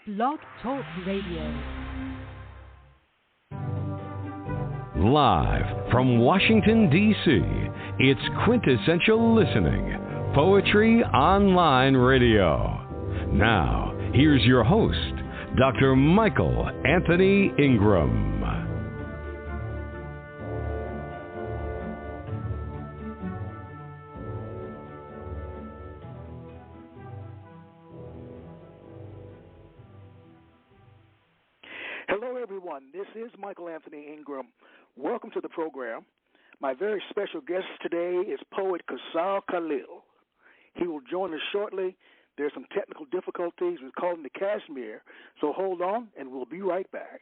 Blog Talk Radio. Live from Washington, D.C., it's Quintessential Listening, Poetry Online Radio. Now, here's your host, Dr. Michael Anthony Ingram. Hello, everyone. This is Michael Anthony Ingram. Welcome to the program. My very special guest today is poet Kawsar Khalil. He will join us shortly. There's some technical difficulties with calling the Kashmir, so hold on, and we'll be right back.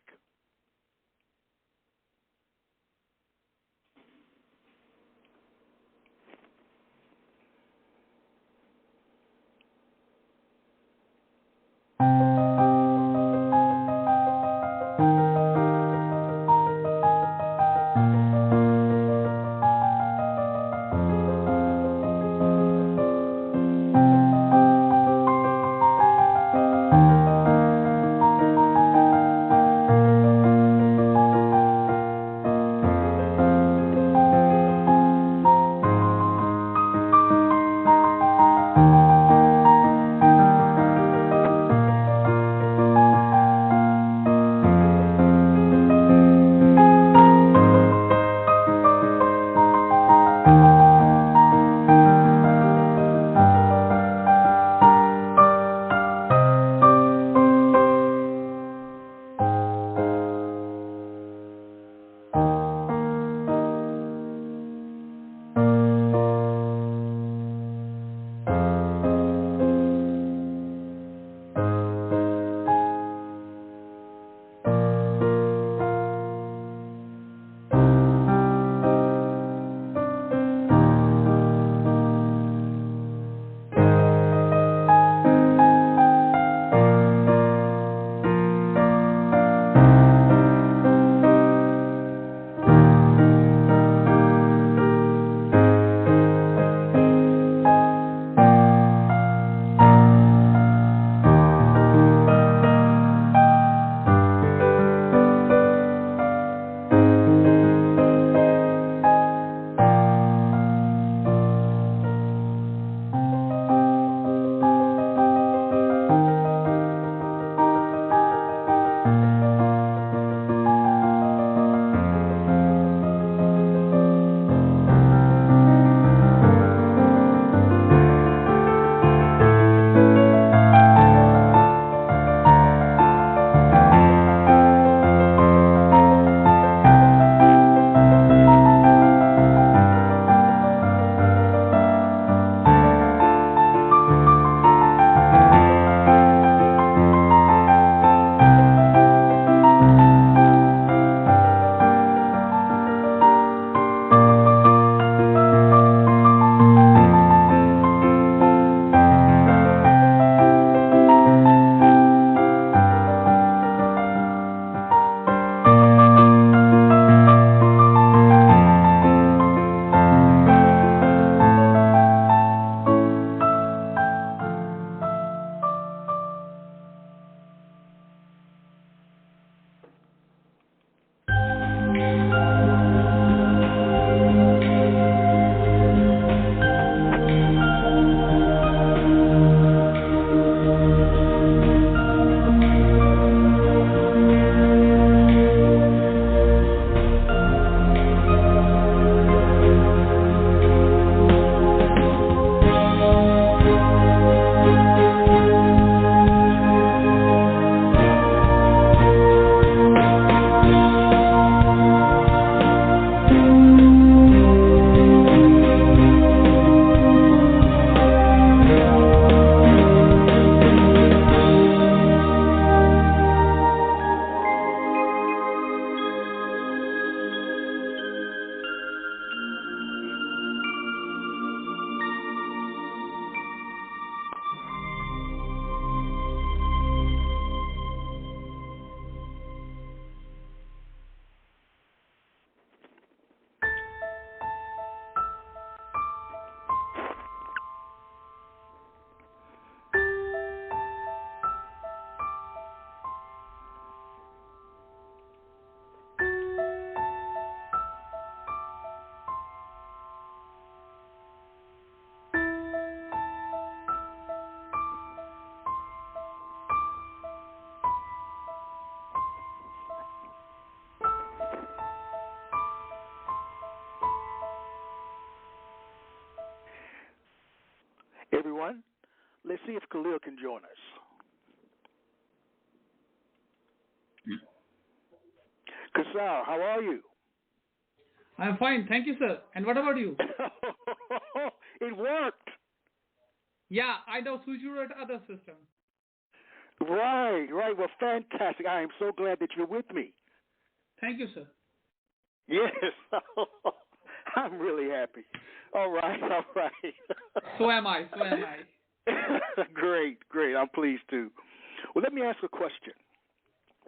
everyone. Let's see if Khalil can join us. Kawsar, how are you? I'm fine, thank you, sir. And what about you? It worked. Yeah, I now switch you to other system. Right. Well, fantastic. I am so glad that you're with me. Thank you, sir. Yes. I'm really happy. All right. So am I. Great. I'm pleased too. Well, let me ask a question.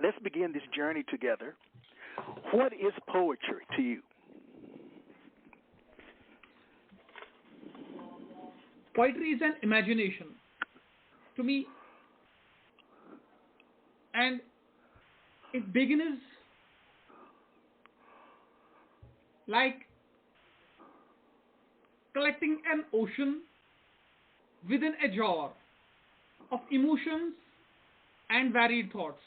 Let's begin this journey together. What is poetry to you? Poetry is an imagination to me, and it begins like collecting an ocean within a jar of emotions and varied thoughts.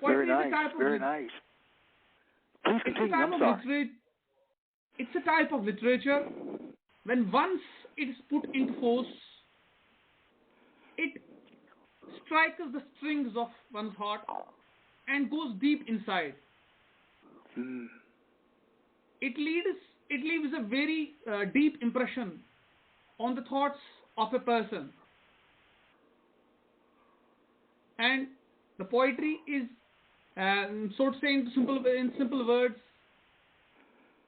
Very Poetry is nice. Very nice. Please continue. I'm sorry. It's a type of literature when once it is put into force, it strikes the strings of one's heart and goes deep inside. It leaves a very deep impression on the thoughts of a person. And the poetry is, so to say, in simple words,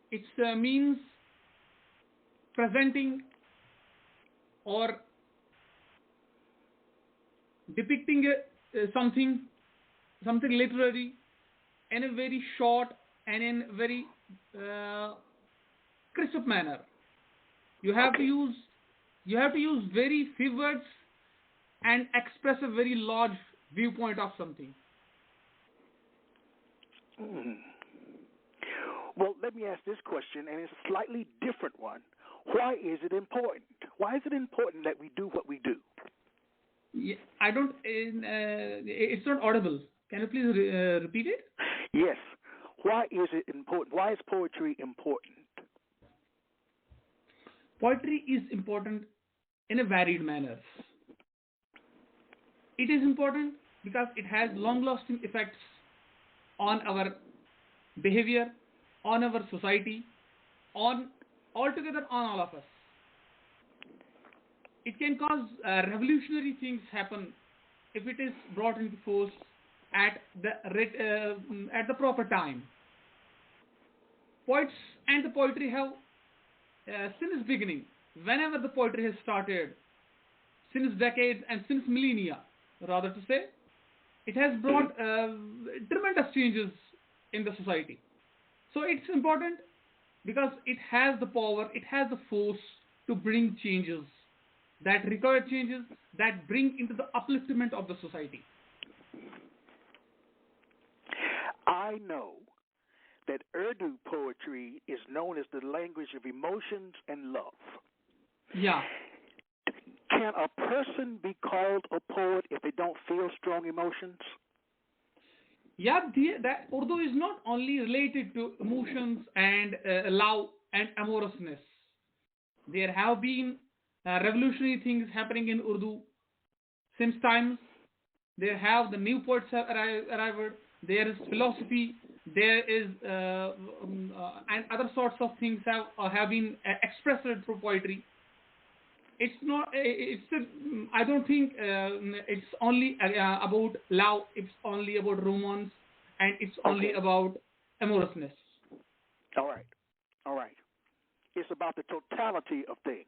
it means presenting or depicting something literary in a very short and in very crisp manner. You have to use very few words and express a very large viewpoint of something. Well, let me ask this question, and it's a slightly different one. Why is it important? Why is it important that we do what we do? Yeah, I don't. It's not audible. Can you please repeat it? Yes. Why is it important? Why is poetry important? Poetry is important in a varied manner. It is important because it has long-lasting effects on our behavior, on our society, altogether on all of us. It can cause revolutionary things happen if it is brought into force at the proper time. Poets and the poetry have, since beginning, whenever the poetry has started, since decades and since millennia, rather to say, it has brought tremendous changes in the society. So it's important because it has the power, it has the force to bring changes, that require changes, that bring into the upliftment of the society. I know that Urdu poetry is known as the language of emotions and love. Yeah. Can a person be called a poet if they don't feel strong emotions? Yeah, that Urdu is not only related to emotions and love and amorousness. There have been revolutionary things happening in Urdu since times. There have the new poets have arrived. There is philosophy. There is and other sorts of things have been expressed through poetry. It's not. I don't think it's only about love. It's only about romance, and it's only about amorousness. All right. It's about the totality of things.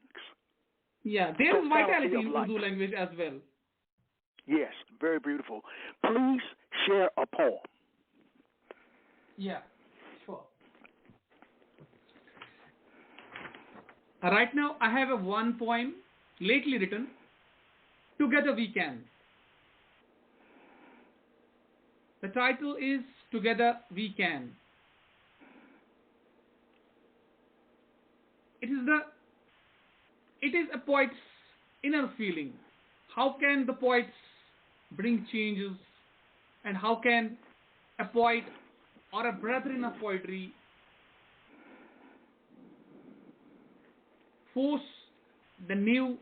Yeah, there is vitality in Urdu language as well. Yes, very beautiful. Please share a poem. Yeah, sure. Right now, I have one poem lately written, Together We Can. The title is Together We Can. It is a poet's inner feeling. How can the poets bring changes, and how can a poet or a brethren of poetry force the new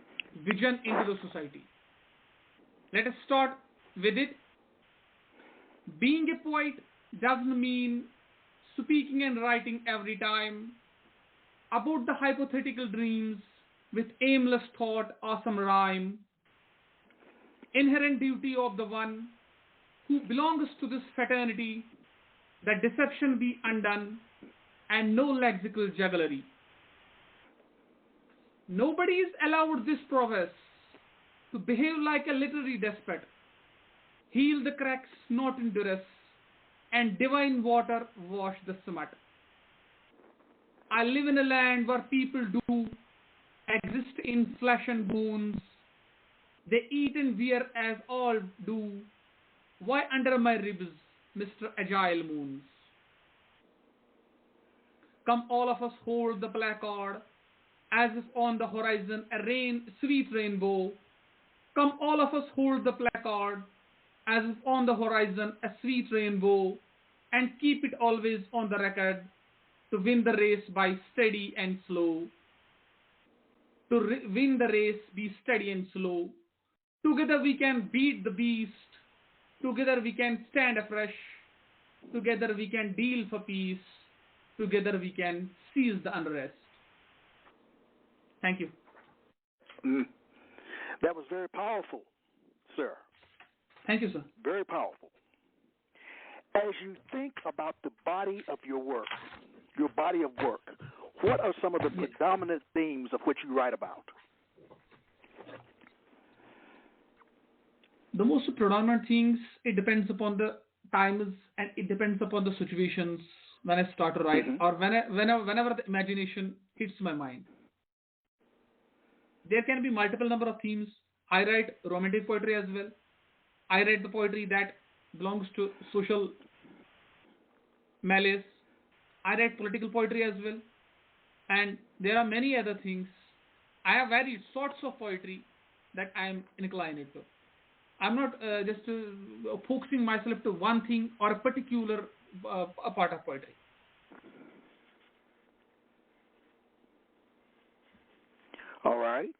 vision into the society. Let us start with it. Being a poet doesn't mean speaking and writing every time about the hypothetical dreams with aimless thought or some rhyme. Inherent duty of the one who belongs to this fraternity, that deception be undone and no lexical jugglery. Nobody is allowed this prowess to behave like a literary despot, heal the cracks not in duress, and divine water wash the smut. I live in a land where people do exist in flesh and bones. They eat and wear as all do. Why under my ribs, Mr. Agile Moons? Come all of us hold the placard, as if on the horizon a sweet rainbow. Come all of us hold the placard, as if on the horizon a sweet rainbow, and keep it always on the record, to win the race by steady and slow. To win the race, be steady and slow. Together we can beat the beast. Together we can stand afresh. Together we can deal for peace. Together we can seize the unrest. Thank you. That was very powerful, sir. Thank you, sir. Very powerful. As you think about the body of your work, your body of work, what are some of the predominant themes of which you write about? The most predominant things, it depends upon the times and it depends upon the situations when I start to write or whenever the imagination hits my mind. There can be multiple number of themes. I write romantic poetry as well. I write the poetry that belongs to social malaise. I write political poetry as well. And there are many other things. I have varied sorts of poetry that I am inclined to. I'm not just focusing myself to one thing or a particular a part of poetry. All right.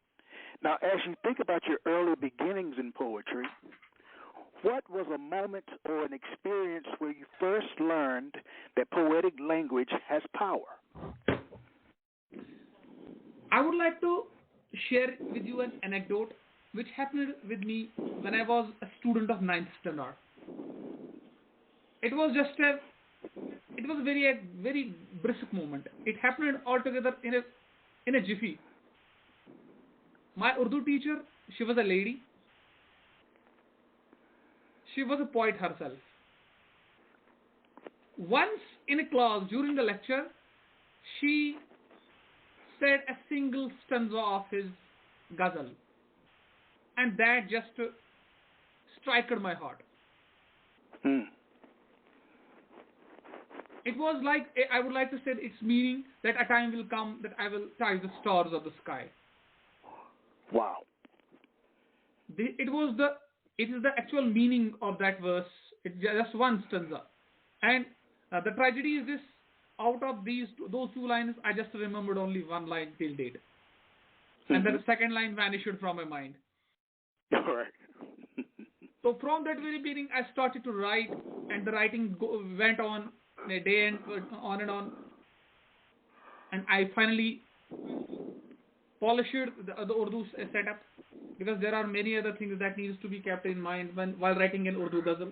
Now, as you think about your early beginnings in poetry, what was a moment or an experience where you first learned that poetic language has power? I would like to share with you an anecdote which happened with me when I was a student of 9th standard. It was a very brisk moment. It happened altogether in a jiffy. My Urdu teacher, she was a lady. She was a poet herself. Once in a class during the lecture, she said a single stanza of his ghazal, and that just struck my heart. It was like, I would like to say its meaning that a time will come that I will touch the stars of the sky. Wow. It is the actual meaning of that verse. It's just one stanza. And the tragedy is this: out of those two lines, I just remembered only one line till date. And then the second line vanished from my mind. All right. So from that very beginning, I started to write, and the writing went on a day and on and on. And I finally polished the Urdu setup, because there are many other things that needs to be kept in mind while writing an Urdu ghazal.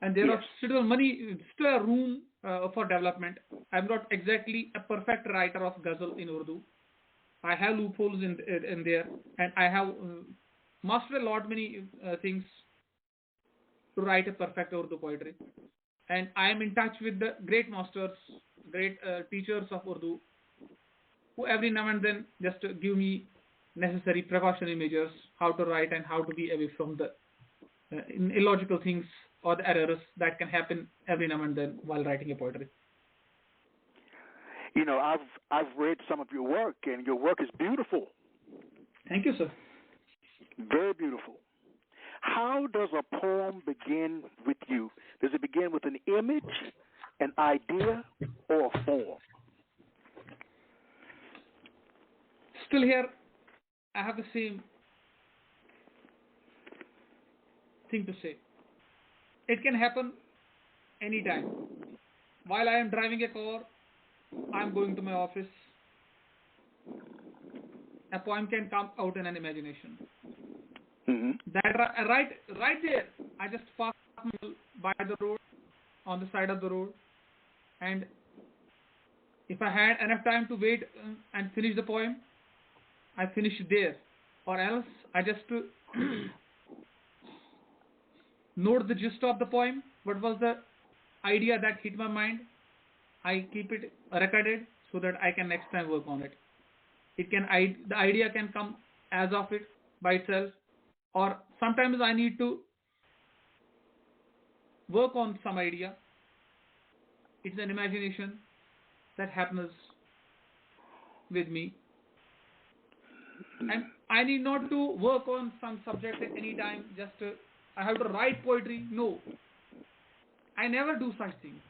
And there are still a room for development. I'm not exactly a perfect writer of ghazal in Urdu. I have loopholes in there, and I have mastered a lot many things to write a perfect Urdu poetry. And I am in touch with the great masters, great teachers of Urdu, who every now and then just give me necessary precautionary measures, how to write and how to be away from the illogical things or the errors that can happen every now and then while writing a poetry. You know, I've read some of your work, and your work is beautiful. Thank you, sir. Very beautiful. How does a poem begin with you? Does it begin with an image, an idea, or a form? still here, I have the same thing to say. It can happen anytime. While I am driving a car, I am going to my office. A poem can come out in an imagination. Mm-hmm. Right there, I just park by the road, on the side of the road, and if I had enough time to wait and finish the poem, I finish it there. Or else, I just note the gist of the poem. What was the idea that hit my mind? I keep it recorded so that I can next time work on it. The idea can come as of it by itself, or sometimes I need to work on some idea. It's an imagination that happens with me, and I need not to work on some subject at any time. Just I have to write poetry. No, I never do such things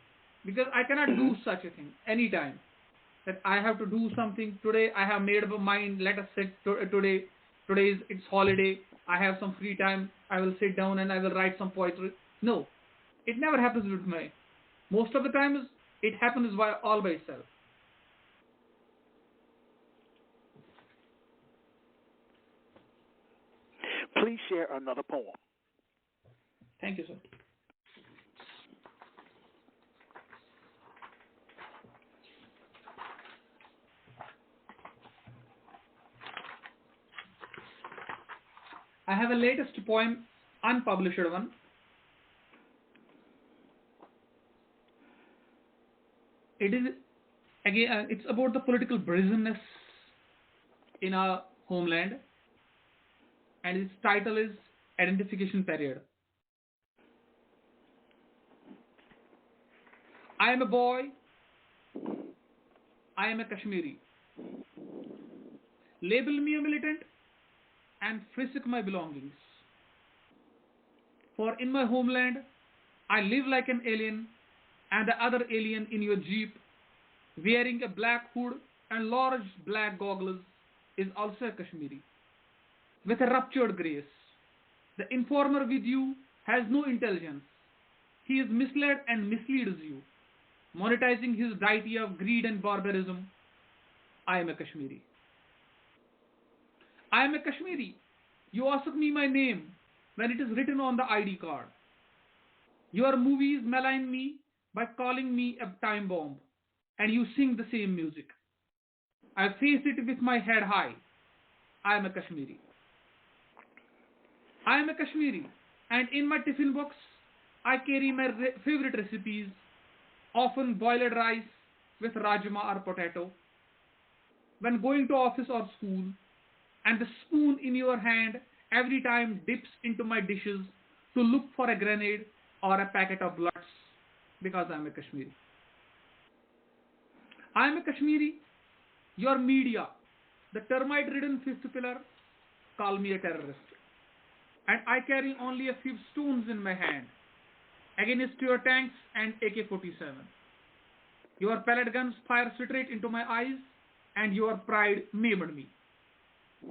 because I cannot do such a thing anytime. That I have to do something today. I have made up my mind. Let us sit today. It's holiday. I have some free time. I will sit down and I will write some poetry. No, it never happens with me. Most of the times it happens all by itself. Please share another poem. Thank you, sir. I have a latest poem, unpublished one. It is again. It's about the political brazenness in our homeland, and its title is Identification Period. I am a boy. I am a Kashmiri. Label me a militant and frisk my belongings. For in my homeland, I live like an alien, and the other alien in your jeep, wearing a black hood and large black goggles, is also a Kashmiri, with a ruptured grace. The informer with you has no intelligence. He is misled and misleads you, monetizing his deity of greed and barbarism. I am a Kashmiri. I am a Kashmiri. You ask me my name when it is written on the ID card. Your movies malign me by calling me a time bomb, and you sing the same music. I face it with my head high. I am a Kashmiri. I am a Kashmiri, and in my tiffin box, I carry my favorite recipes, often boiled rice with rajma or potato. When going to office or school, and the spoon in your hand every time dips into my dishes to look for a grenade or a packet of bloods, because I am a Kashmiri. I am a Kashmiri. Your media, the termite-ridden fifth pillar, call me a terrorist. And I carry only a few stones in my hand against your tanks and AK-47. Your pellet guns fire straight into my eyes, and your pride maimed me.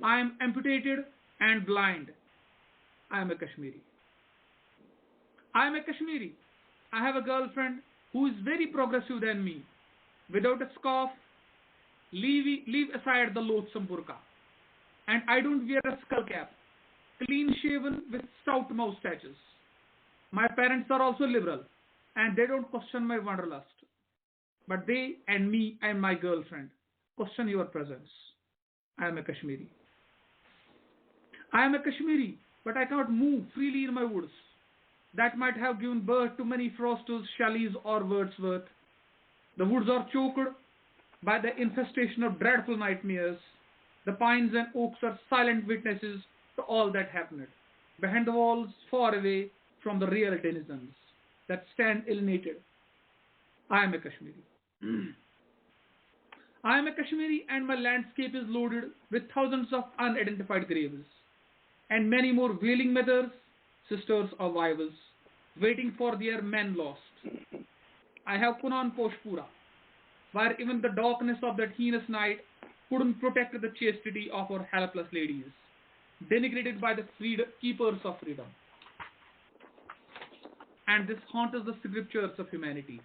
I am amputated and blind. I am a Kashmiri. I am a Kashmiri. I have a girlfriend who is very progressive than me. Without a scarf, leave aside the loathsome burqa. And I don't wear a skull cap, clean shaven with stout moustaches. My parents are also liberal, and they don't question my wanderlust. But they and me and my girlfriend question your presence. I am a Kashmiri. I am a Kashmiri, but I cannot move freely in my woods. That might have given birth to many Frosters, Shelleys, or Wordsworth. The woods are choked by the infestation of dreadful nightmares. The pines and oaks are silent witnesses to all that happened, behind the walls, far away from the real denizens that stand alienated. I am a Kashmiri. I am a Kashmiri, and my landscape is loaded with thousands of unidentified graves, and many more wailing mothers, sisters, or wives, waiting for their men lost. I have Kunan Poshpura, where even the darkness of that heinous night couldn't protect the chastity of our helpless ladies, denigrated by the keepers of freedom. And this haunts the scriptures of humanity.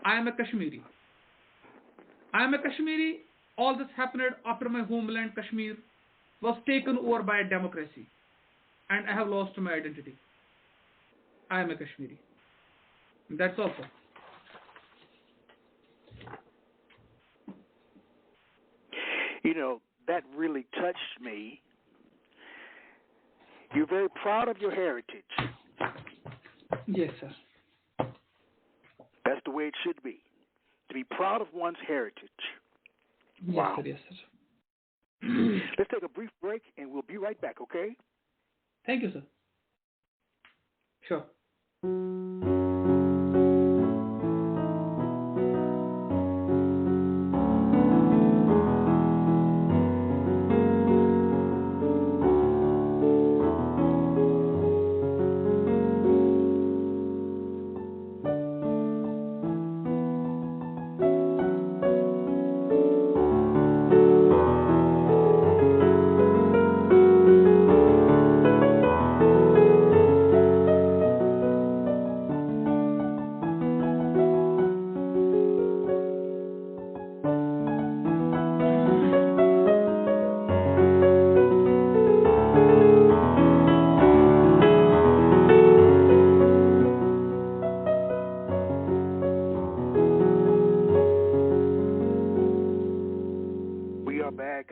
I am a Kashmiri. I am a Kashmiri. All this happened after my homeland, Kashmir, was taken over by a democracy, and I have lost my identity. I am a Kashmiri. That's all, sir. You know, that really touched me. You're very proud of your heritage. Yes, sir. That's the way it should be. To be proud of one's heritage. Yes, Wow. sir. Yes, sir. Let's take a brief break, and we'll be right back, okay? Thank you, sir. Sure.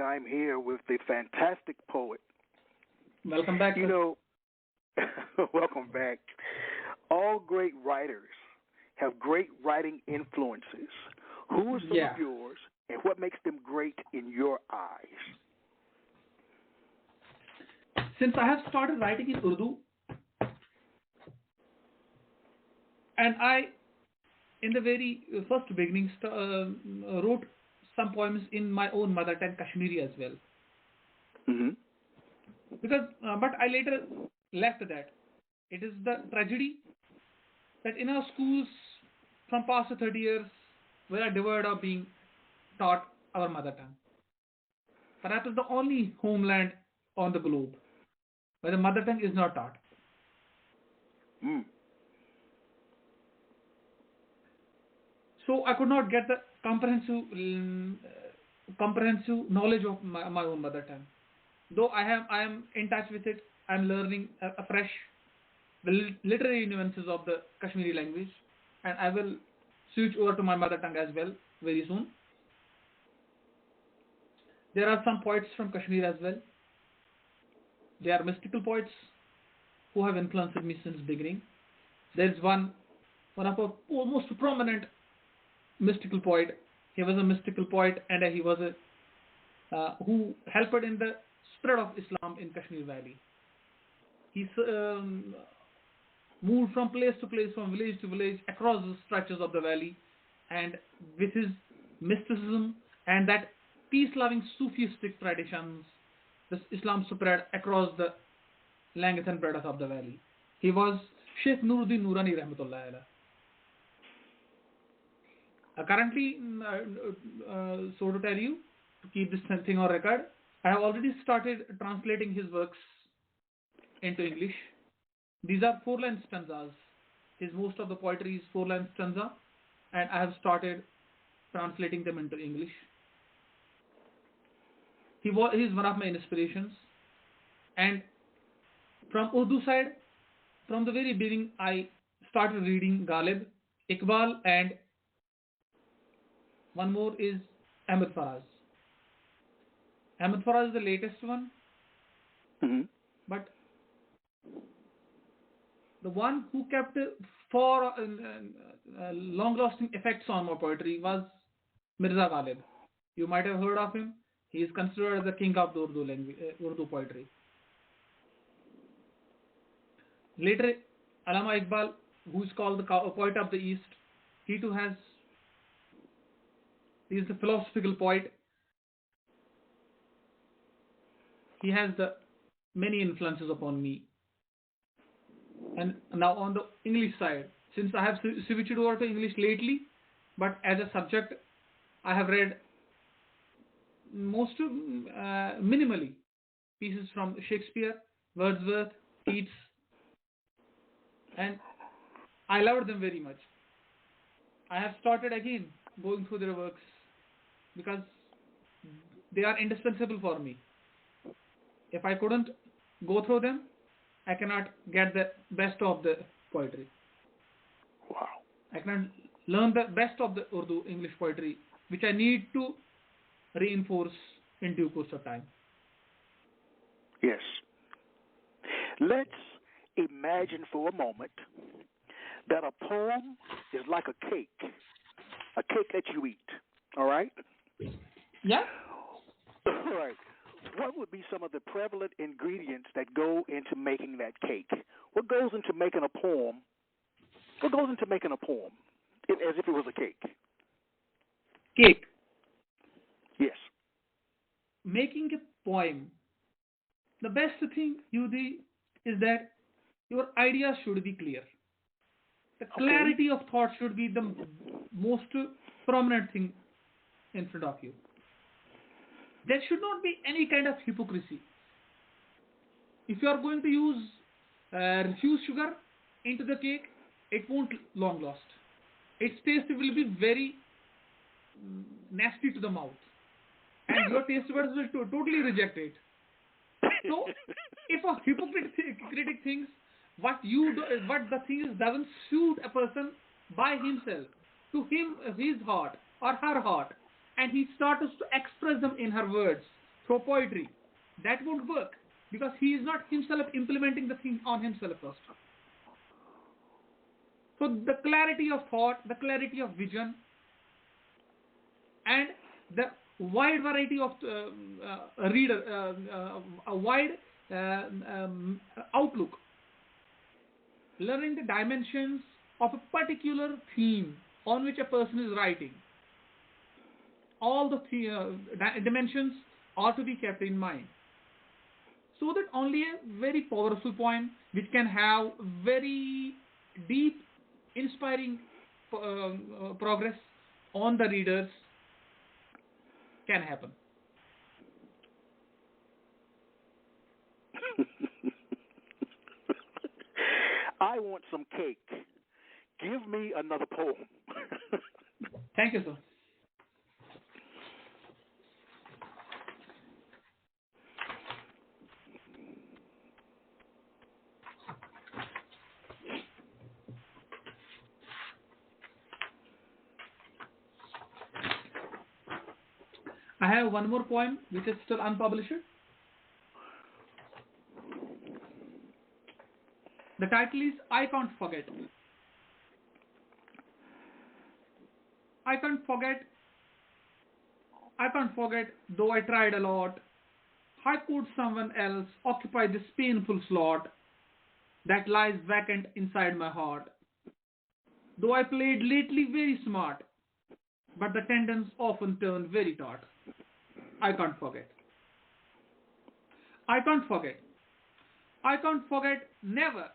I'm here with the fantastic poet. Welcome back. You know, welcome back. All great writers have great writing influences. Who are some of yours, and what makes them great in your eyes? Since I have started writing in Urdu, and I, in the very first beginning, wrote some poems in my own mother tongue, Kashmiri as well. Mm-hmm. Because, but I later left that. It is the tragedy that in our schools, from past 30 years, we are devoid of being taught our mother tongue. Perhaps it's the only homeland on the globe where the mother tongue is not taught. Mm. So I could not get the comprehensive knowledge of my own mother tongue. Though I am in touch with it, I am learning afresh the literary nuances of the Kashmiri language, and I will switch over to my mother tongue as well very soon. There are some poets from Kashmir as well. They are mystical poets who have influenced me since beginning. There is one of our most prominent mystical poet. He was a mystical poet, and he was a who helped in the spread of Islam in Kashmir Valley. He moved from place to place, from village to village, across the stretches of the valley, and with his mysticism and that peace-loving Sufistic traditions, this Islam spread across the length and breadth of the valley. He was Sheikh Nuruddin Nurani Rahmatullah Alayh. Currently, so to tell you, to keep this thing on record, I have already started translating his works into English. These are 4-line stanzas. Most of the poetry is 4-line stanza, and I have started translating them into English. He is one of my inspirations. And from Urdu side, from the very beginning, I started reading Ghalib, Iqbal, and one more is Ahmed Faraz. Ahmed Faraz is the latest one. Mm-hmm. But the one who kept for long-lasting effects on my poetry was Mirza Ghalib. You might have heard of him. He is considered the king of the Urdu language, Urdu poetry. Later, Allama Iqbal, who is called the poet of the East, he too he is a philosophical poet. He has the many influences upon me. And now on the English side, since I have switched over to English lately, but as a subject, I have read most minimally pieces from Shakespeare, Wordsworth, Keats, and I loved them very much. I have started again going through their works because they are indispensable for me. If I couldn't go through them, I cannot get the best of the poetry. Wow. I cannot learn the best of the Urdu English poetry, which I need to reinforce in due course of time. Yes. Let's imagine for a moment that a poem is like a cake that you eat. All right? Yeah? All right. What would be some of the prevalent ingredients that go into making that cake? What goes into making a poem? What goes into making a poem as if it was a cake? Cake. Yes. Making a poem. The best thing is that your ideas should be clear. The clarity of thought should be the most prominent thing in front of you. There should not be any kind of hypocrisy. If you are going to use refuse sugar into the cake, it won't long last. Its taste will be very nasty to the mouth, and your taste buds will totally reject it. So, if a critic thinks what the thing is doesn't suit a person by himself, to his heart or her heart, and he starts to express them in her words through poetry, that won't work because he is not himself implementing the thing on himself first. So the clarity of thought, the clarity of vision, and the wide variety of a wide outlook, learning the dimensions of a particular theme on which a person is writing. All the dimensions are to be kept in mind, so that only a very powerful poem which can have very deep, inspiring progress on the readers can happen. I want some cake. Give me another poem. Thank you, sir. I have one more poem which is still unpublished. The title is I Can't Forget. I can't forget, though I tried a lot. How could someone else occupy this painful slot that lies vacant inside my heart? Though I played lately very smart, but the tendons often turn very taut. I can't forget. I can't forget. I can't forget never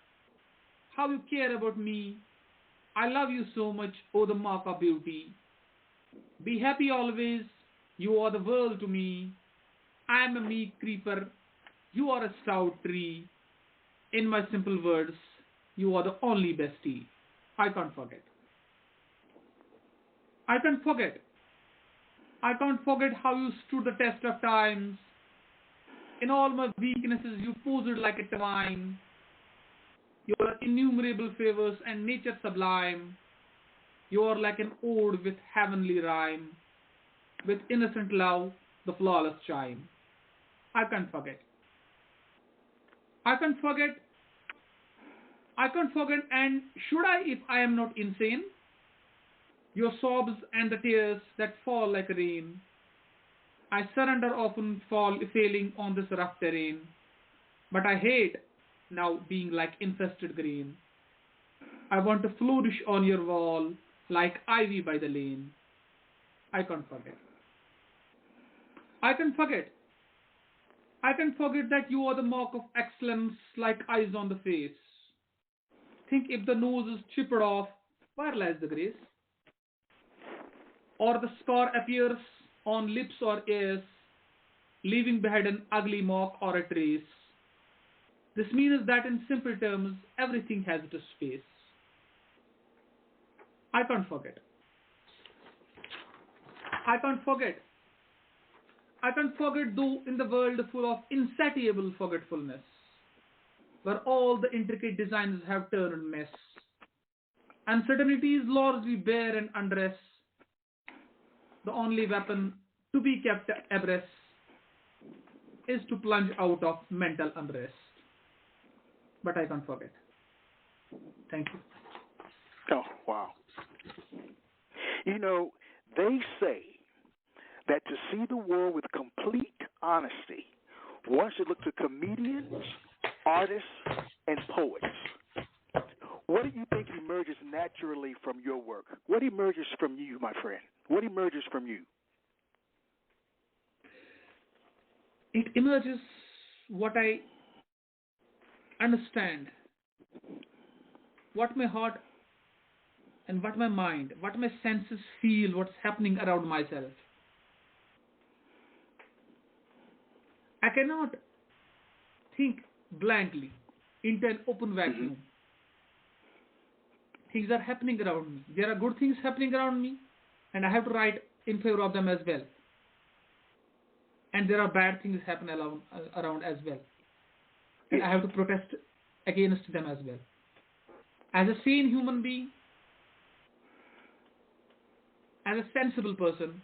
how you care about me. I love you so much, oh the mark of beauty. Be happy always, you are the world to me. I am a meek creeper, you are a stout tree. In my simple words, you are the only bestie. I can't forget. I can't forget. I can't forget how you stood the test of times. In all my weaknesses, you posed like a divine. Your innumerable favors and nature sublime. You are like an ode with heavenly rhyme. With innocent love, the flawless chime. I can't forget. I can't forget. I can't forget, and should I if I am not insane? Your sobs and the tears that fall like rain. I surrender often failing on this rough terrain. But I hate now being like infested grain. I want to flourish on your wall like ivy by the lane. I can't forget. I can forget. I can forget that you are the mark of excellence like eyes on the face. Think if the nose is chipped off, where lies the grace? Or the scar appears on lips or ears, leaving behind an ugly mark or a trace. This means that in simple terms, everything has its space. I can't forget. I can't forget. I can't forget though in the world full of insatiable forgetfulness, where all the intricate designs have turned mess. Uncertainty is largely bare and undress, the only weapon to be kept abreast is to plunge out of mental unrest. But I can't forget. Thank you. Oh, wow. You know, they say that to see the world with complete honesty, one should look to comedians, artists, and poets. What do you think emerges naturally from your work? What emerges from you, my friend? What emerges from you? It emerges what I understand, what my heart and what my mind, what my senses feel, what's happening around myself. I cannot think blankly into an open vacuum. Things are happening around me. There are good things happening around me, and I have to write in favor of them as well. And there are bad things happening around as well. And I have to protest against them as well. As a sane human being, as a sensible person,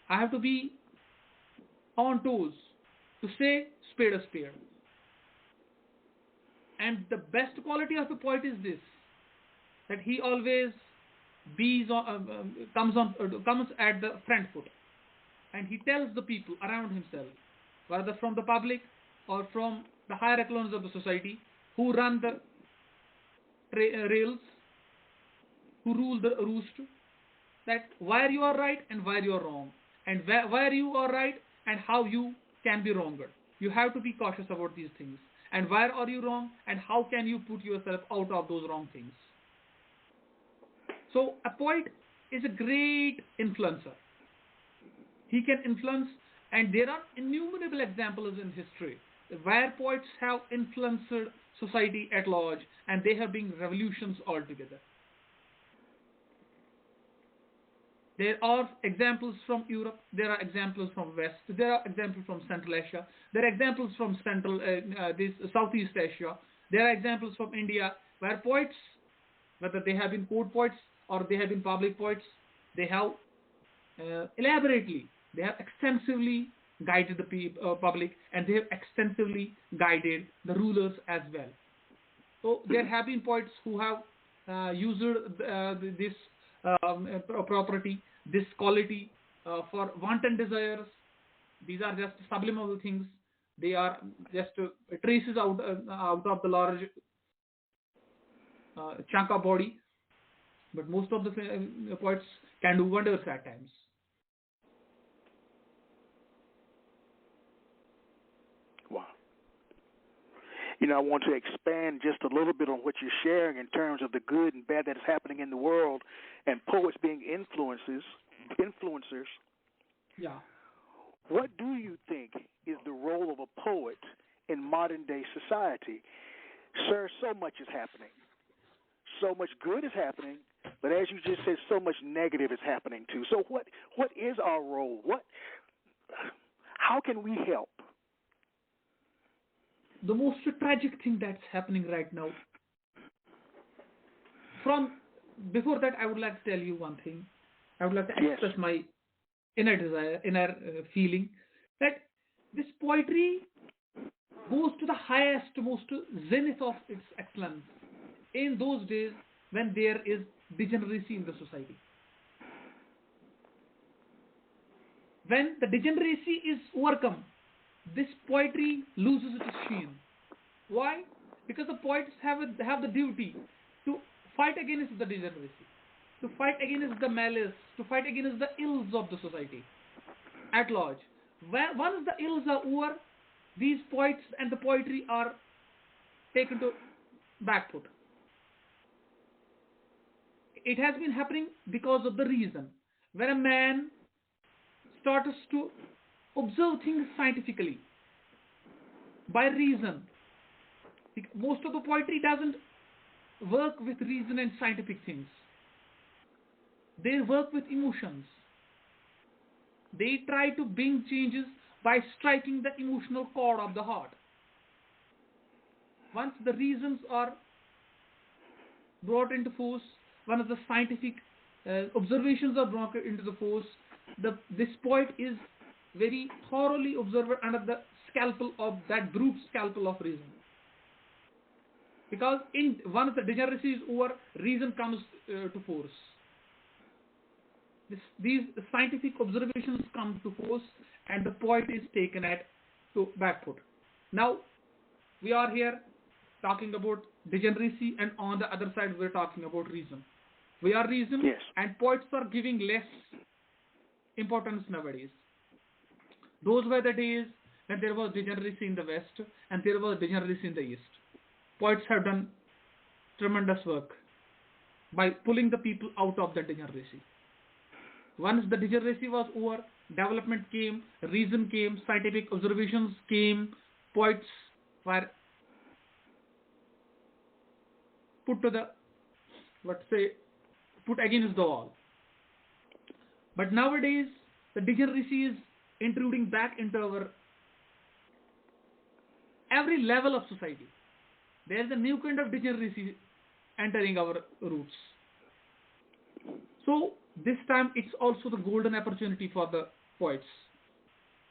I have to be on toes to say spade a spade. And the best quality of a poet is this, that he always comes at the front foot, and he tells the people around himself, whether from the public or from the higher echelons of the society, who run the rails, who rule the roost, that where you are right and where you are wrong, and where you are right and how you can be wronged. You have to be cautious about these things. And where are you wrong, and how can you put yourself out of those wrong things? So a poet is a great influencer. He can influence, and there are innumerable examples in history where poets have influenced society at large, and they have been revolutions altogether. There are examples from Europe, there are examples from West, there are examples from Central Asia, there are examples from Southeast Asia, there are examples from India where poets, whether they have been court poets or they have been public poets, they have elaborately, they have extensively guided the public, and they have extensively guided the rulers as well. So there have been poets who have used this property, this quality for wanton desires. These are just subliminal things. They are just traces out of the large chunk of body. But most of the poets can do wonders at times. Wow. You know, I want to expand just a little bit on what you're sharing in terms of the good and bad that is happening in the world, and poets being influencers. Yeah. What do you think is the role of a poet in modern day society? Sir, so much is happening. So much good is happening, but as you just said, so much negative is happening too. So what is our role? How can we help? The most tragic thing that's happening right now. Before that, I would like to tell you one thing. I would like to express my inner desire, inner feeling, that this poetry goes to the highest, most zenith of its excellence in those days when there is degeneracy in the society. When the degeneracy is overcome, this poetry loses its sheen. Why? Because the poets have the duty to fight against the degeneracy, to fight against the malice, to fight against the ills of the society at large. Once the ills are over, these poets and the poetry are taken to back foot. It has been happening because of the reason. When a man starts to observe things scientifically by reason. Most of the poetry doesn't work with reason and scientific things. They work with emotions. They try to bring changes by striking the emotional chord of the heart. Once the reasons are brought into force, one of the scientific observations are brought into the force, this poet is very thoroughly observed under the scalpel of that brute scalpel of reason. Because in once the degeneracy is over, reason comes to force. These scientific observations come to force, and the poet is taken at to back foot. Now, we are here talking about degeneracy, and on the other side, we're talking about reason. We are reason, Yes. and poets are giving less importance nowadays. Those were the days when there was degeneracy in the West and there was degeneracy in the East. Poets have done tremendous work by pulling the people out of the degeneracy. Once the degeneracy was over, development came, reason came, scientific observations came, poets were put to the, put against the wall. But nowadays, the degeneracy is intruding back into our every level of society. There is a new kind of degeneracy entering our roots. So this time it's also the golden opportunity for the poets.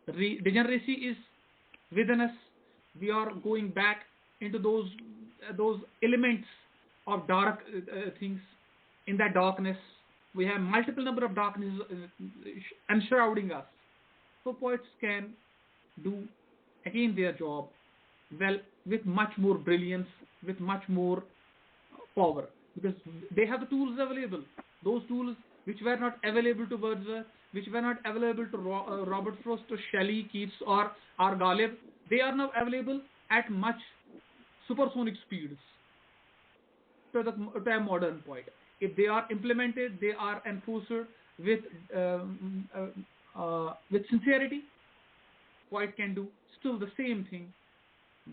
Degeneracy is within us. We are going back into those elements of dark things. In that darkness, we have multiple number of darkness enshrouding us. So poets can do again their job well, with much more brilliance, with much more power, because they have the tools available. Those tools which were not available to Wordsworth, which were not available to Robert Frost, to Shelley, Keats, or Ghalib, they are now available at much supersonic speeds to a modern poet. If they are implemented, they are enforced with sincerity, poet can do still the same thing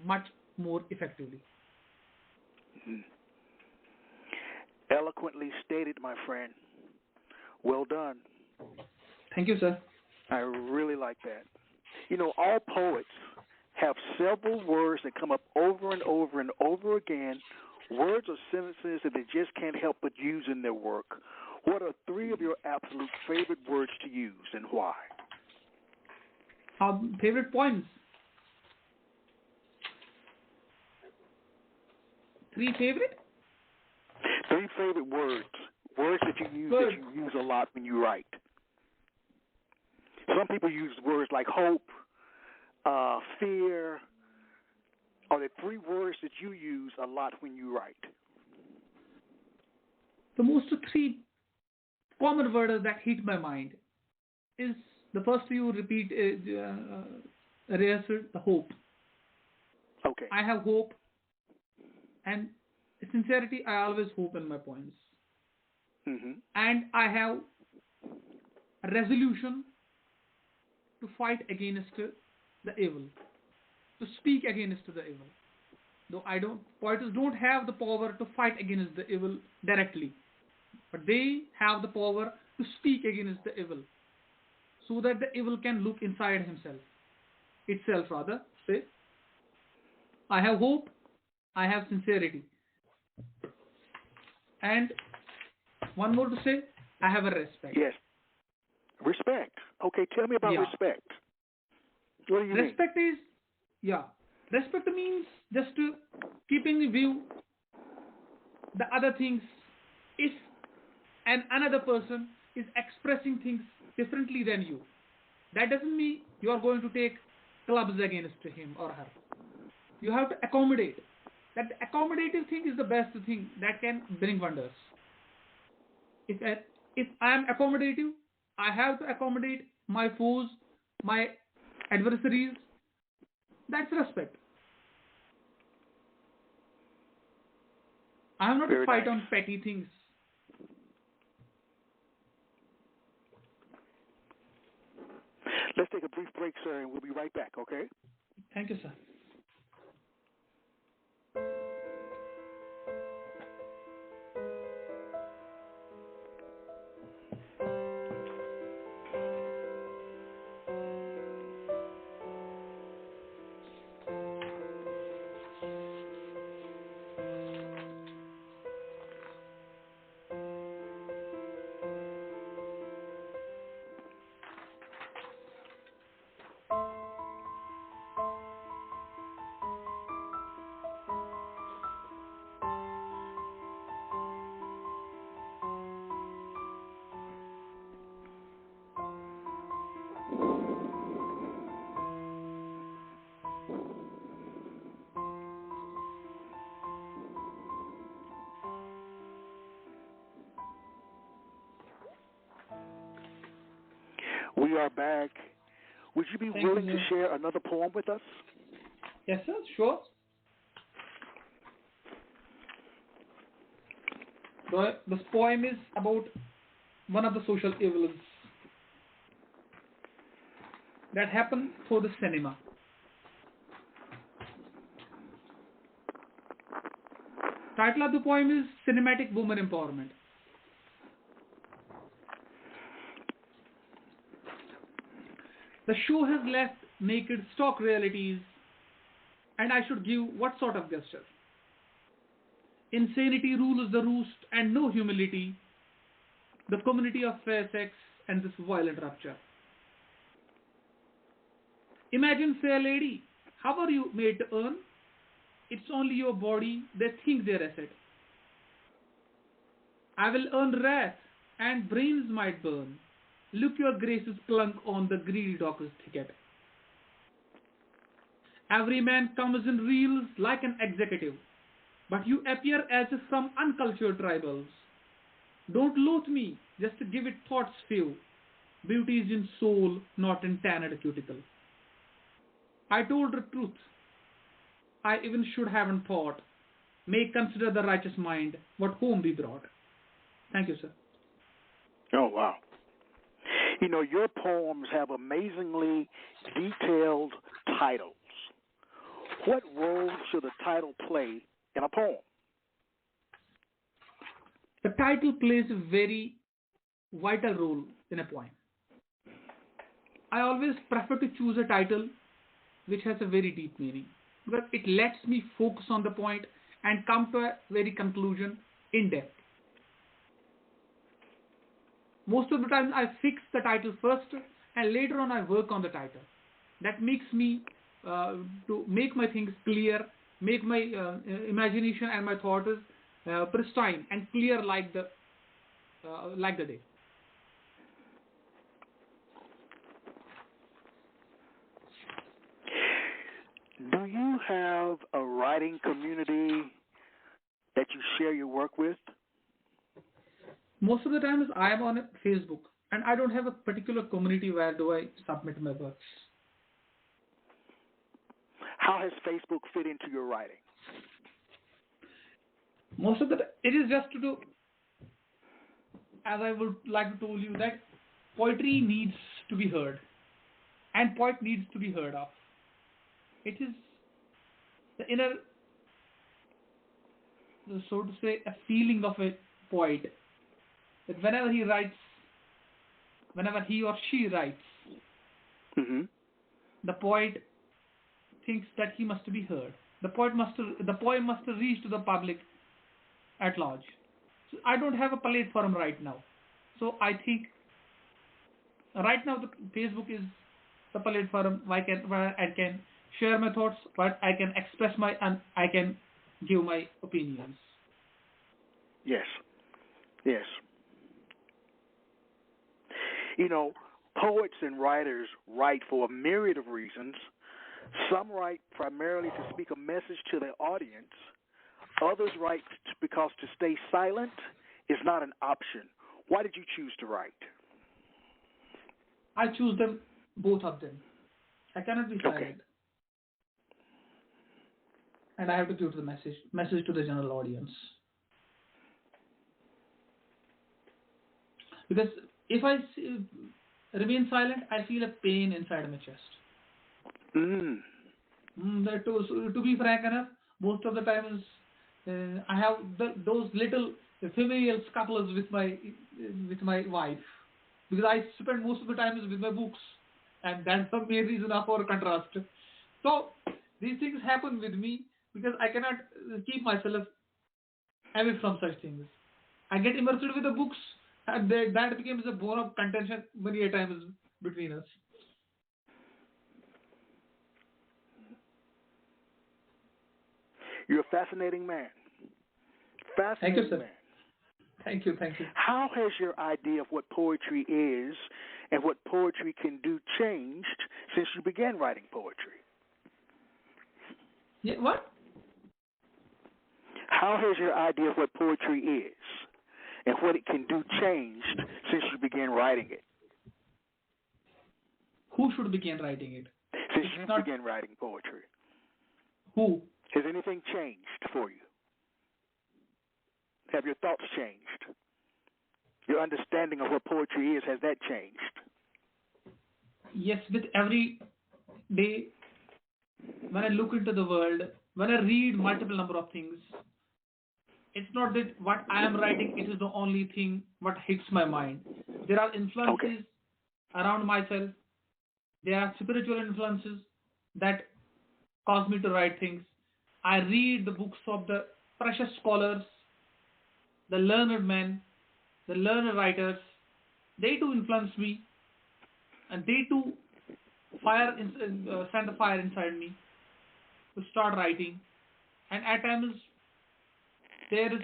much more effectively. Eloquently stated, my friend. Well done. Thank you, sir. I really like that. You know, all poets have several words that come up over and over and over again, words or sentences that they just can't help but use in their work. What are three of your absolute favorite words to use, and why? Favorite points? Three favorite? Three favorite words. Words that you use a lot when you write. Some people use words like hope, fear. Are there three words that you use a lot when you write? The most three common words that hit my mind is the first you repeat, rehearsal, the hope. Okay. I have hope, and sincerity, I always hope in my poems. Mm-hmm. And I have a resolution to fight against the evil, to speak against the evil. Though poets don't have the power to fight against the evil directly, but they have the power to speak against the evil, so that the evil can look inside itself rather. Say, I have hope, I have sincerity. And one more to say, I have a respect. Yes. Respect. Okay, tell me about respect. What do you mean? Respect means just to keep in view the other things. If another person is expressing things differently than you, that doesn't mean you are going to take clubs against him or her. You have to accommodate. That accommodative thing is the best thing that can bring wonders. If I am accommodative, I have to accommodate my foes, my adversaries. That's respect. I am not to fight on petty things. Let's take a brief break, sir, and we'll be right back, okay? Thank you, sir. We are back. Would you be willing to share another poem with us? Yes, sir, sure. So, this poem is about one of the social evils that happened through the cinema. Title of the poem is Cinematic Woman Empowerment. The show has left naked stock realities, and I should give what sort of gesture? Insanity rules the roost and no humility, the community of fair sex and this violent rupture. Imagine, fair lady, how are you made to earn? It's only your body they think their asset. I will earn wrath and brains might burn. Look, your graces clunk on the greedy doctor's ticket. Every man comes in reels like an executive, but you appear as if from uncultured tribals. Don't loathe me, just to give it thought's few. Beauty is in soul, not in tanned cuticle. I told the truth. I even should haven't thought. May consider the righteous mind, what home we brought. Thank you, sir. Oh, wow. You know, your poems have amazingly detailed titles. What role should a title play in a poem? The title plays a very vital role in a poem. I always prefer to choose a title which has a very deep meaning, because it lets me focus on the point and come to a very conclusion in depth. Most of the time I fix the title first and later on I work on the title. That makes me to make my things clear, make my imagination and my thoughts pristine and clear like the day. Do you have a writing community that you share your work with? Most of the times I am on Facebook and I don't have a particular community where do I submit my works. How has Facebook fit into your writing? Most of the time, it is just to do, as I would like to tell you, that poetry needs to be heard and poet needs to be heard of. It is the inner, so to say, a feeling of a poet, that whenever he or she writes, the poet thinks that he must be heard. The poem must reach to the public at large. So I don't have a platform right now. So I think right now the Facebook is the platform where I can share my thoughts, but I can express and I can give my opinions. Yes. Yes. You know, poets and writers write for a myriad of reasons. Some write primarily to speak a message to their audience. Others write because to stay silent is not an option. Why did you choose to write? I choose them, both of them. I cannot be silent. Okay. And I have to give the message to the general audience. Because if I remain silent, I feel a pain inside my chest. Mm. To be frank enough, most of the times I have those little familial scuffles with my wife because I spend most of the time with my books, and that's the main reason of our contrast. So these things happen with me because I cannot keep myself away from such things. I get immersed with the books, and that becomes a bone of contention many a times between us. You're a fascinating man. Thank you, Fascinating sir. man. Thank you, thank you. How has your idea of what poetry is and what poetry can do changed since you began writing poetry? Yeah, what? How has your idea of what poetry is and what it can do changed since you began writing it? Who should begin writing it? Since It's you not began writing poetry, who. has anything changed for you? Have your thoughts changed? Your understanding of what poetry is, has that changed? Yes, with every day, when I look into the world, when I read multiple number of things, it's not that what I am writing, it is the only thing what hits my mind. There are influences around myself. There are spiritual influences that cause me to write things. I read the books of the precious scholars, the learned men, the learned writers. They too influence me, and they too send the fire inside me to start writing. And at times there is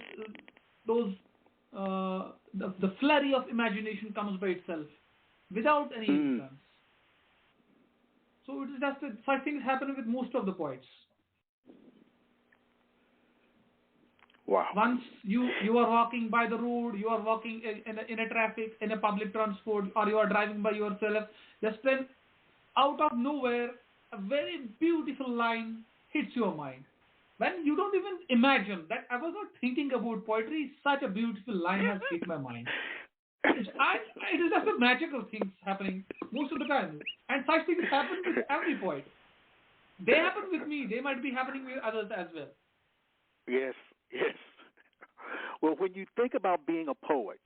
the flurry of imagination comes by itself without any influence. So it is just that such things happen with most of the poets. Wow. Once you are walking by the road, you are walking in a traffic, in a public transport, or you are driving by yourself, just then out of nowhere, a very beautiful line hits your mind. When you don't even imagine that I was not thinking about poetry, such a beautiful line has hit my mind. It is just a magical things happening most of the time. And such things happen with every poet. They happen with me. They might be happening with others as well. Yes, yes. Well, when you think about being a poet,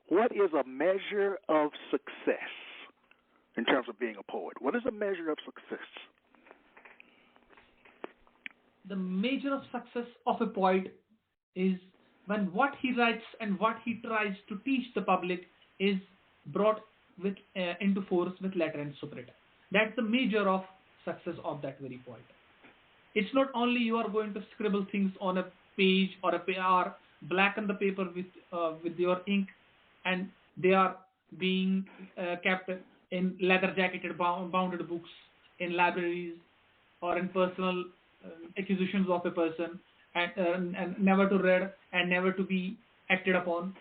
what is a measure of success in terms of being a poet? What is a measure of success? The measure of success of a poet is when what he writes and what he tries to teach the public is brought into force with letter and superlative. That's the measure of success of that very poet. It's not only you are going to scribble things on a page or blacken the paper with your ink, and they are being kept in leather jacketed bounded books in libraries or in personal acquisitions of a person, and never to read and never to be acted upon.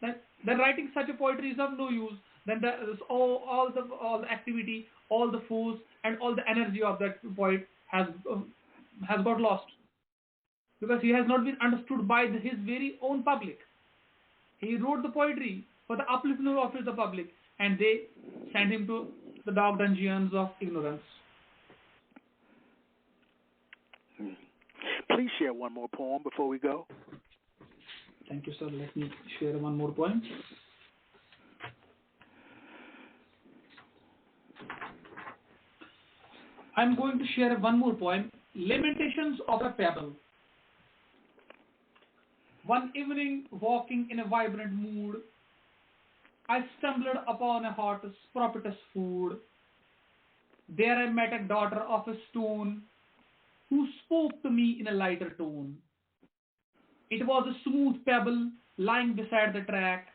Then writing such a poetry is of no use. Then all the activity, all the force, and all the energy of that poet has got lost, because he has not been understood by his very own public. He wrote the poetry for the upliftment of the public, and they sent him to the dark dungeons of ignorance. Please share one more poem before we go. Thank you, sir. Let me share one more poem. I'm going to share one more poem, Lamentations of a Fable. One evening, walking in a vibrant mood, I stumbled upon a hot, propitious food. There I met a daughter of a stone, who spoke to me in a lighter tone. It was a smooth pebble lying beside the track.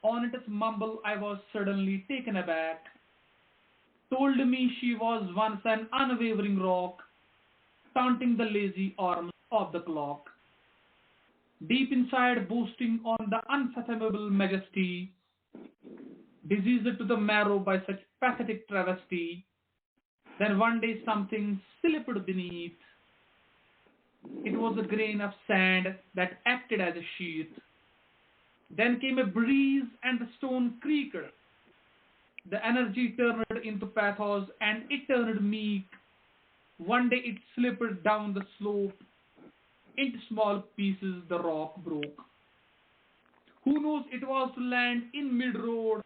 On its mumble I was suddenly taken aback. Told me she was once an unwavering rock, taunting the lazy arms of the clock. Deep inside boasting on the unfathomable majesty, diseased to the marrow by such pathetic travesty. Then one day something slipped beneath. It was a grain of sand that acted as a sheath. Then came a breeze and the stone creaked. The energy turned into pathos, and it turned meek. One day it slipped down the slope. Into small pieces the rock broke. Who knows it was to land in mid-road,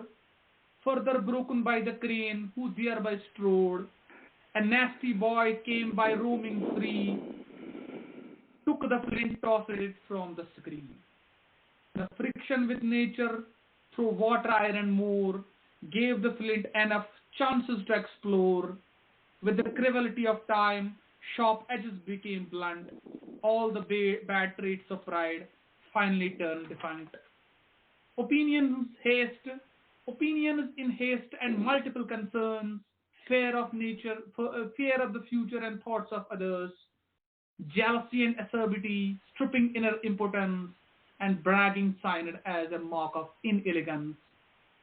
further broken by the crane who thereby strode. A nasty boy came by roaming free, took the flint, tossed it from the screen. The friction with nature through water, iron and more gave the flint enough chances to explore. With the cruelty of time, sharp edges became blunt. All the bad traits of pride finally turned defunct. Opinions in haste and multiple concerns, fear of nature, fear of the future and thoughts of others, jealousy and acerbity, stripping inner impotence, and bragging signed as a mark of inelegance.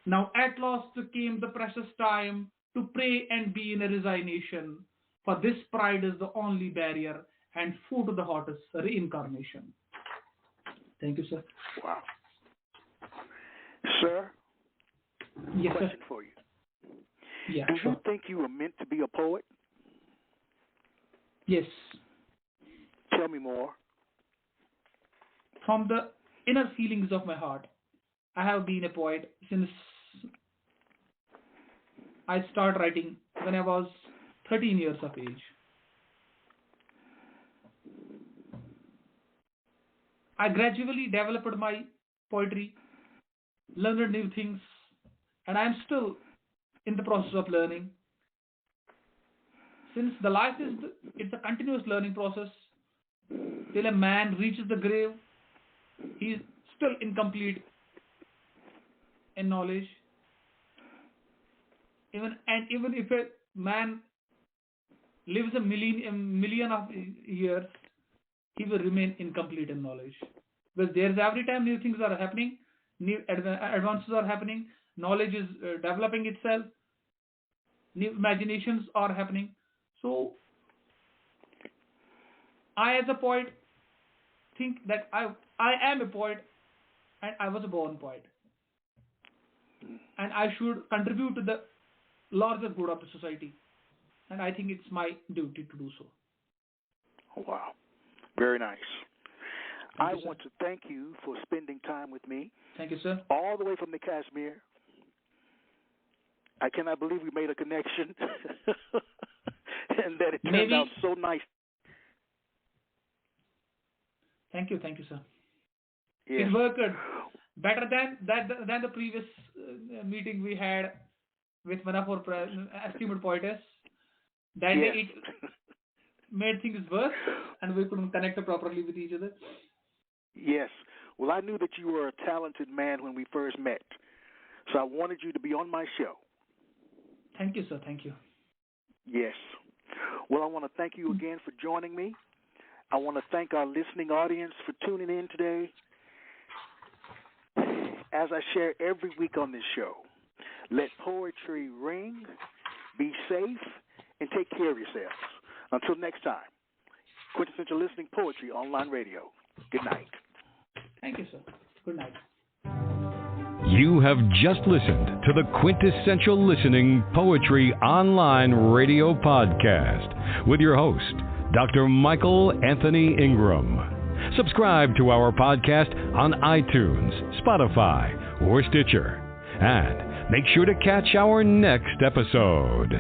Now at last came the precious time to pray and be in a resignation, for this pride is the only barrier and food to the hottest reincarnation. Thank you, sir. Wow. Sir, yes, question sir. for you. Yeah, Do sure. you think you were meant to be a poet? Yes. Tell me more. From the inner feelings of my heart, I have been a poet since I started writing when I was 13 years of age. I gradually developed my poetry, learned new things, and I am still in the process of learning. Since the life it's a continuous learning process, till a man reaches the grave, he is still incomplete in knowledge. Even if a man lives a million of years, he will remain incomplete in knowledge. Because there's every time new things are happening, new advances are happening, knowledge is developing itself, new imaginations are happening. So I as a poet think that I am a poet and I was a born poet. And I should contribute to the larger good of the society. And I think it's my duty to do so. Oh, wow. Very nice. I Thank you, want to thank you for spending time with me. Thank you, sir. All the way from the Kashmir. I cannot believe we made a connection and that it turned out so nice. Thank you, sir. Yes. It worked better than the previous meeting we had with one of our esteemed poetess. That yes. day it made things worse and we couldn't connect properly with each other. Yes. Well, I knew that you were a talented man when we first met. So I wanted you to be on my show. Thank you, sir. Thank you. Yes. Well, I want to thank you again for joining me. I want to thank our listening audience for tuning in today. As I share every week on this show, let poetry ring, be safe, and take care of yourselves. Until next time, Quintessential Listening Poetry Online Radio. Good night. Thank you, sir. Good night. You have just listened to the Quintessential Listening Poetry Online Radio Podcast with your host, Dr. Michael Anthony Ingram. Subscribe to our podcast on iTunes, Spotify, or Stitcher. And make sure to catch our next episode.